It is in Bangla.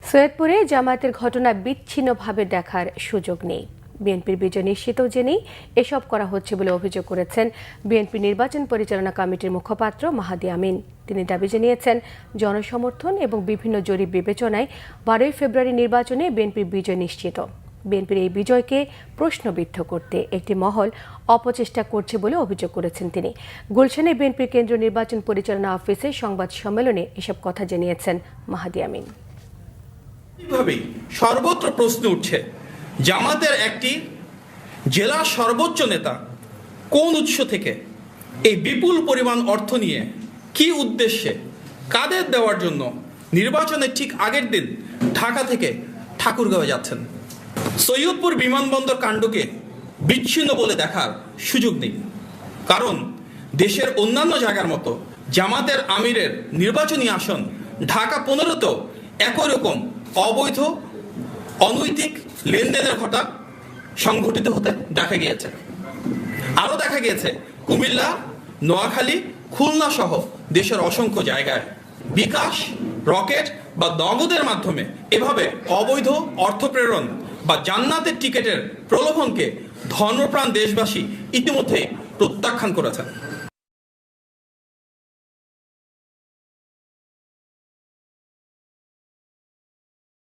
সৈয়দপুরে জামায়াতের ঘটনা বিচ্ছিন্নভাবে দেখার সুযোগ নেই। বিএনপির বিজয় নিশ্চিত জেনেই এসব করা হচ্ছে বলে অভিযোগ করেছেন বিএনপি নির্বাচন পরিচালনা কমিটির মুখপাত্র মাহাদি আমিন। তিনি দাবি জানিয়েছেন, জনসমর্থন এবং বিভিন্ন জরিপ বিবেচনায় 12 ফেব্রুয়ারি নির্বাচনে বিএনপির বিজয় নিশ্চিত। বিএনপির এই বিজয়কে প্রশ্নবিদ্ধ করতে একটি মহল অপচেষ্টা করছে বলে অভিযোগ করেছেন তিনি। গুলশানে বিএনপির কেন্দ্রীয় নির্বাচন পরিচালনা অফিসে সংবাদ সম্মেলনে এসব কথা জানিয়েছেন মাহাদি আমিন। সর্বত্র প্রশ্ন উঠছে, জামাতের একটি জেলার সর্বোচ্চ নেতা কোন উৎস থেকে এই বিপুল পরিমাণ অর্থ নিয়ে কি উদ্দেশ্যে কাদের দেওয়ার জন্য নির্বাচনের ঠিক আগের দিন ঢাকা থেকে ঠাকুরগাঁও যাচ্ছেন। সৈয়দপুর বিমানবন্দর কাণ্ডকে বিচ্ছিন্ন বলে দেখার সুযোগ নেই, কারণ দেশের অন্যান্য জায়গার মতো জামাতের আমিরের নির্বাচনী আসন ঢাকা 15তেও একই রকম অবৈধ অনৈতিক লেনদেনের ঘটনা সংঘটিত হতে দেখা গিয়েছে। আরও দেখা গিয়েছে কুমিল্লা, নোয়াখালী, খুলনা সহ দেশের অসংখ্য জায়গায় বিকাশ, রকেট বা নগদের মাধ্যমে এভাবে অবৈধ অর্থ প্রেরণ বা জান্নাতের টিকেটের প্রলোভনকে ধর্মপ্রাণ দেশবাসী ইতিমধ্যে প্রত্যাখ্যান করেছেন।